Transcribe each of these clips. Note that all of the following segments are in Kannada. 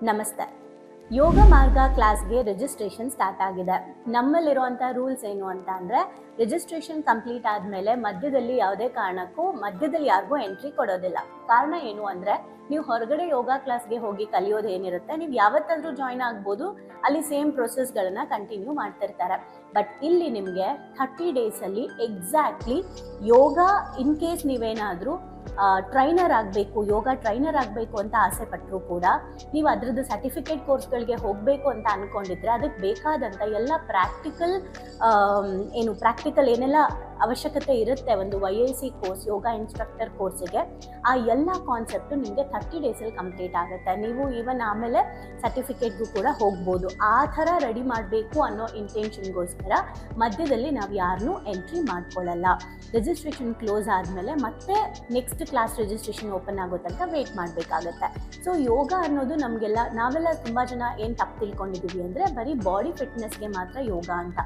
ನಮಸ್ತೆ. ಯೋಗ ಮಾರ್ಗ ಕ್ಲಾಸ್ಗೆ ರಿಜಿಸ್ಟ್ರೇಷನ್ ಸ್ಟಾರ್ಟ್ ಆಗಿದೆ. ನಮ್ಮಲ್ಲಿರುವಂಥ ರೂಲ್ಸ್ ಏನು ಅಂತ ಅಂದರೆ, ರಿಜಿಸ್ಟ್ರೇಷನ್ ಕಂಪ್ಲೀಟ್ ಆದಮೇಲೆ ಮಧ್ಯದಲ್ಲಿ ಯಾವುದೇ ಕಾರಣಕ್ಕೂ ಯಾರಿಗೂ ಎಂಟ್ರಿ ಕೊಡೋದಿಲ್ಲ. ಕಾರಣ ಏನು ಅಂದರೆ, ನೀವು ಹೊರಗಡೆ ಯೋಗ ಕ್ಲಾಸ್ಗೆ ಹೋಗಿ ಕಲಿಯೋದು ಏನಿರುತ್ತೆ, ನೀವು ಯಾವತ್ತಾದರೂ ಜಾಯ್ನ್ ಆಗ್ಬೋದು, ಅಲ್ಲಿ ಸೇಮ್ ಪ್ರೊಸೆಸ್ಗಳನ್ನು ಕಂಟಿನ್ಯೂ ಮಾಡ್ತಿರ್ತಾರೆ. ಬಟ್ ಇಲ್ಲಿ ನಿಮಗೆ 30 ಡೇಸಲ್ಲಿ ಎಕ್ಸಾಕ್ಟ್ಲಿ ಯೋಗ ಇನ್ ಕೇಸ್ ನೀವೇನಾದರೂ ಟ್ರೈನರ್ ಆಗಬೇಕು, ಯೋಗ ಟ್ರೈನರ್ ಆಗಬೇಕು ಅಂತ ಆಸೆ ಪಟ್ಟರು ಕೂಡ, ನೀವು ಅದರದ್ದು ಸರ್ಟಿಫಿಕೇಟ್ ಕೋರ್ಸ್ಗಳಿಗೆ ಹೋಗಬೇಕು ಅಂತ ಅಂದ್ಕೊಂಡಿದ್ರೆ ಅದಕ್ಕೆ ಬೇಕಾದಂಥ ಎಲ್ಲ ಪ್ರಾಕ್ಟಿಕಲ್ ಏನೆಲ್ಲ ಅವಶ್ಯಕತೆ ಇರುತ್ತೆ ಒಂದು YIC ಕೋರ್ಸ್, ಯೋಗ ಇನ್ಸ್ಟ್ರಕ್ಟರ್ ಕೋರ್ಸಿಗೆ, ಆ ಎಲ್ಲ ಕಾನ್ಸೆಪ್ಟು ನಿಮಗೆ 30 ಡೇಸಲ್ಲಿ ಕಂಪ್ಲೀಟ್ ಆಗುತ್ತೆ. ನೀವು ಈವನ್ ಆಮೇಲೆ ಸರ್ಟಿಫಿಕೇಟ್ಗೂ ಕೂಡ ಹೋಗ್ಬೋದು. ಆ ಥರ ರೆಡಿ ಮಾಡಬೇಕು ಅನ್ನೋ ಇಂಟೆನ್ಷನ್ಗೋಸ್ಕರ ಮಧ್ಯದಲ್ಲಿ ನಾವು ಯಾರನ್ನೂ ಎಂಟ್ರಿ ಮಾಡ್ಕೊಳ್ಳಲ್ಲ. ರಿಜಿಸ್ಟ್ರೇಷನ್ ಕ್ಲೋಸ್ ಆದಮೇಲೆ ಮತ್ತೆ ನೆಕ್ಸ್ಟ್ ಕ್ಲಾಸ್ ರಿಜಿಸ್ಟ್ರೇಷನ್ ಓಪನ್ ಆಗೋ ತನಕ ವೇಟ್ ಮಾಡಬೇಕಾಗತ್ತೆ. ಸೊ ಯೋಗ ಅನ್ನೋದು ನಾವೆಲ್ಲ ತುಂಬ ಜನ ಏನು ತಪ್ಪು ತಿಳ್ಕೊಂಡಿದ್ದೀವಿ ಅಂದರೆ, ಬರೀ ಬಾಡಿ ಫಿಟ್ನೆಸ್ಗೆ ಮಾತ್ರ ಯೋಗ ಅಂತ.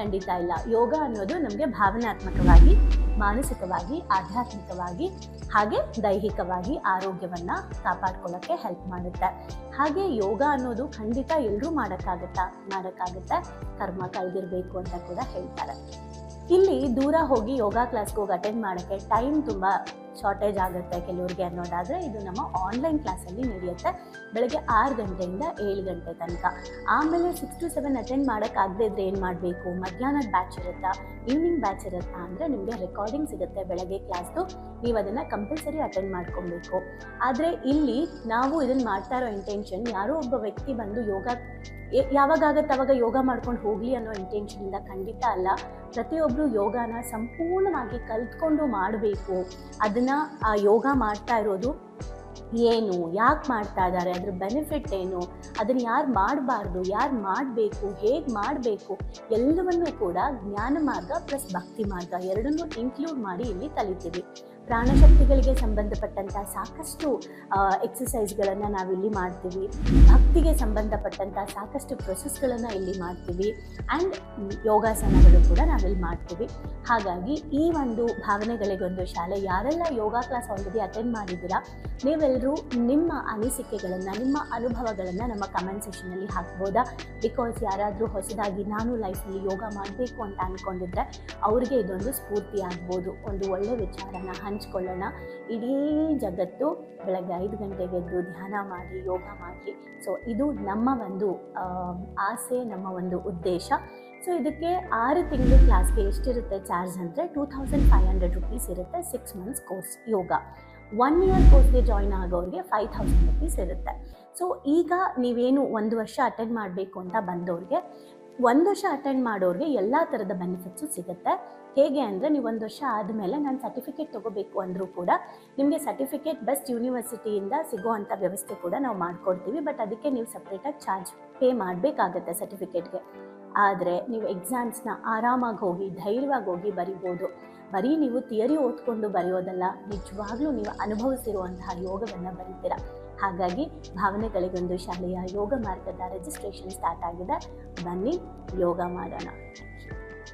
ಖಂಡಿತ ಇಲ್ಲ. ಯೋಗ ಅನ್ನೋದು ನಮಗೆ ಭಾವನಾತ್ಮಕವಾಗಿ, ಮಾನಸಿಕವಾಗಿ, ಆಧ್ಯಾತ್ಮಿಕವಾಗಿ ಹಾಗೆ ದೈಹಿಕವಾಗಿ ಆರೋಗ್ಯವನ್ನು ಕಾಪಾಡ್ಕೊಳ್ಳೋಕ್ಕೆ ಹೆಲ್ಪ್ ಮಾಡುತ್ತೆ. ಹಾಗೆ ಯೋಗ ಅನ್ನೋದು ಖಂಡಿತ ಎಲ್ಲರೂ ಮಾಡೋಕ್ಕಾಗುತ್ತೆ, ಕರ್ಮ ಕಳೆದಿರಬೇಕು ಅಂತ ಕೂಡ ಹೇಳ್ತಾರೆ. ಇಲ್ಲಿ ದೂರ ಹೋಗಿ ಯೋಗ ಕ್ಲಾಸ್ಗೆ ಹೋಗಿ ಅಟೆಂಡ್ ಮಾಡೋಕ್ಕೆ ಟೈಮ್ ತುಂಬ ಶಾರ್ಟೇಜ್ ಆಗುತ್ತೆ ಕೆಲವ್ರಿಗೆ ಅನ್ನೋದಾದರೆ, ಇದು ನಮ್ಮ ಆನ್ಲೈನ್ ಕ್ಲಾಸಲ್ಲಿ ನಡೆಯುತ್ತೆ. ಬೆಳಗ್ಗೆ 6 ಗಂಟೆಯಿಂದ 7 ಗಂಟೆ ತನಕ. ಆಮೇಲೆ 6 to 7 ಅಟೆಂಡ್ ಮಾಡೋಕ್ಕಾಗದೇ ಇದ್ದರೆ ಏನು ಮಾಡಬೇಕು? ಮಧ್ಯಾಹ್ನದ ಬ್ಯಾಚ್ ಇರುತ್ತಾ, ಈವ್ನಿಂಗ್ ಬ್ಯಾಚ್ ಇರುತ್ತಾ ಅಂದರೆ ನಿಮಗೆ ರೆಕಾರ್ಡಿಂಗ್ ಸಿಗುತ್ತೆ ಬೆಳಗ್ಗೆ ಕ್ಲಾಸ್ದು, ನೀವು ಅದನ್ನು ಕಂಪಲ್ಸರಿ ಅಟೆಂಡ್ ಮಾಡ್ಕೊಬೇಕು. ಆದರೆ ಇಲ್ಲಿ ನಾವು ಇದನ್ನು ಮಾಡ್ತಾ ಇರೋ ಇಂಟೆನ್ಷನ್, ಯಾರೋ ಒಬ್ಬ ವ್ಯಕ್ತಿ ಬಂದು ಯಾವಾಗತ್ತೆ ಅವಾಗ ಯೋಗ ಮಾಡ್ಕೊಂಡು ಹೋಗಲಿ ಅನ್ನೋ ಇಂಟೆನ್ಷನಿಂದ ಖಂಡಿತ ಅಲ್ಲ. ಪ್ರತಿಯೊಬ್ಬರು ಯೋಗನ ಸಂಪೂರ್ಣವಾಗಿ ಕಲ್ತ್ಕೊಂಡು ಮಾಡಬೇಕು. ಅದನ್ನು ಆ ಯೋಗ ಮಾಡ್ತಾ ಇರೋದು ಏನು, ಯಾಕೆ ಮಾಡ್ತಾ ಇದ್ದಾರೆ, ಅದ್ರ ಬೆನಿಫಿಟ್ ಏನು, ಅದನ್ನು ಯಾರು ಮಾಡಬಾರ್ದು, ಯಾರು ಮಾಡಬೇಕು, ಹೇಗೆ ಮಾಡಬೇಕು, ಎಲ್ಲವನ್ನೂ ಕೂಡ ಜ್ಞಾನ ಮಾರ್ಗ ಪ್ಲಸ್ ಭಕ್ತಿ ಮಾರ್ಗ ಎರಡನ್ನೂ ಇನ್ಕ್ಲೂಡ್ ಮಾಡಿ ಇಲ್ಲಿ ಕಲಿತೀವಿ. ಪ್ರಾಣಶಕ್ತಿಗಳಿಗೆ ಸಂಬಂಧಪಟ್ಟಂಥ ಸಾಕಷ್ಟು ಎಕ್ಸಸೈಸ್ಗಳನ್ನು ನಾವಿಲ್ಲಿ ಮಾಡ್ತೀವಿ. ಭಕ್ತಿಗೆ ಸಂಬಂಧಪಟ್ಟಂಥ ಸಾಕಷ್ಟು ಪ್ರೊಸೆಸ್ಗಳನ್ನು ಇಲ್ಲಿ ಮಾಡ್ತೀವಿ. ಆ್ಯಂಡ್ ಯೋಗಾಸನಗಳು ಕೂಡ ನಾವಿಲ್ಲಿ ಮಾಡ್ತೀವಿ. ಹಾಗಾಗಿ ಈ ಒಂದು ಭಾವನೆಗಳಿಗೊಂದು ಶಾಲೆ, ಯಾರೆಲ್ಲ ಯೋಗ ಕ್ಲಾಸ್ ಆಲ್ರೆಡಿ ಅಟೆಂಡ್ ಮಾಡಿದ್ದೀರಾ, ನೀವೆಲ್ಲರೂ ನಿಮ್ಮ ಅನಿಸಿಕೆಗಳನ್ನು, ನಿಮ್ಮ ಅನುಭವಗಳನ್ನು ನಮ್ಮ ಕಮೆಂಟ್ ಸೆಕ್ಷನಲ್ಲಿ ಹಾಕ್ಬೋದಾ? ಬಿಕಾಸ್ ಯಾರಾದರೂ ಹೊಸದಾಗಿ ನಾನು ಲೈಫಲ್ಲಿ ಯೋಗ ಮಾಡಬೇಕು ಅಂತ ಅಂದ್ಕೊಂಡಿದ್ರೆ ಅವ್ರಿಗೆ ಇದೊಂದು ಸ್ಫೂರ್ತಿ ಆಗ್ಬೋದು. ಒಂದು ಒಳ್ಳೆಯ ವಿಚಾರನ ಹಂಚ್ಕೊಳ್ಳೋಣ. ಇಡೀ ಜಗತ್ತು ಬೆಳಗ್ಗೆ 5 ಗಂಟೆಗೆ ಎದ್ದು ಧ್ಯಾನ ಮಾಡಿ, ಯೋಗ ಮಾಡಿ. ಸೊ ಇದು ನಮ್ಮ ಒಂದು ಆಸೆ, ನಮ್ಮ ಒಂದು ಉದ್ದೇಶ. ಸೊ ಇದಕ್ಕೆ 6 ತಿಂಗಳು ಕ್ಲಾಸ್ಗೆ ಎಷ್ಟಿರುತ್ತೆ ಚಾರ್ಜ್ ಅಂದರೆ 2500 rupees ಇರುತ್ತೆ. 6 months ಕೋರ್ಸ್ ಯೋಗ. 1 year ಕೋರ್ಸ್ಗೆ ಜಾಯ್ನ್ ಆಗೋರಿಗೆ 5000 rupees ಇರುತ್ತೆ. ಸೊ ಈಗ ನೀವೇನು 1 ವರ್ಷ ಅಟೆಂಡ್ ಮಾಡಬೇಕು ಅಂತ ಬಂದವ್ರಿಗೆ, 1 ವರ್ಷ ಅಟೆಂಡ್ ಮಾಡೋರಿಗೆ ಎಲ್ಲ ಥರದ ಬೆನಿಫಿಟ್ಸು ಸಿಗುತ್ತೆ. ಹೇಗೆ ಅಂದರೆ, ನೀವು 1 ವರ್ಷ ಆದಮೇಲೆ ನಾನು ಸರ್ಟಿಫಿಕೇಟ್ ತೊಗೋಬೇಕು ಅಂದರೂ ಕೂಡ ನಿಮಗೆ ಸರ್ಟಿಫಿಕೇಟ್ ಬೆಸ್ಟ್ ಯೂನಿವರ್ಸಿಟಿಯಿಂದ ಸಿಗೋವಂಥ ವ್ಯವಸ್ಥೆ ಕೂಡ ನಾವು ಮಾಡಿಕೊಡ್ತೀವಿ. ಬಟ್ ಅದಕ್ಕೆ ನೀವು ಸಪ್ರೇಟಾಗಿ ಚಾರ್ಜ್ ಪೇ ಮಾಡಬೇಕಾಗತ್ತೆ ಸರ್ಟಿಫಿಕೇಟ್ಗೆ. ಆದರೆ ನೀವು ಎಕ್ಸಾಮ್ಸ್ನ ಆರಾಮಾಗಿ ಹೋಗಿ, ಧೈರ್ಯವಾಗಿ ಹೋಗಿ ಬರಿಬೋದು. ಬರೀ ನೀವು ಥಿಯರಿ ಓದ್ಕೊಂಡು ಬರೆಯೋದಲ್ಲ, ನಿಜವಾಗ್ಲೂ ನೀವು ಅನುಭವಿಸಿರುವಂತಹ ಯೋಗವನ್ನು ಬರೀತೀರ. ಹಾಗಾಗಿ ಭಾವನೆಗಳಿಗೊಂದು ಶಾಲೆಯ ಯೋಗ ಮಾರ್ಗದ ರಿಜಿಸ್ಟ್ರೇಷನ್ ಸ್ಟಾರ್ಟ್ ಆಗಿದೆ. ಬನ್ನಿ ಯೋಗ ಮಾಡೋಣ.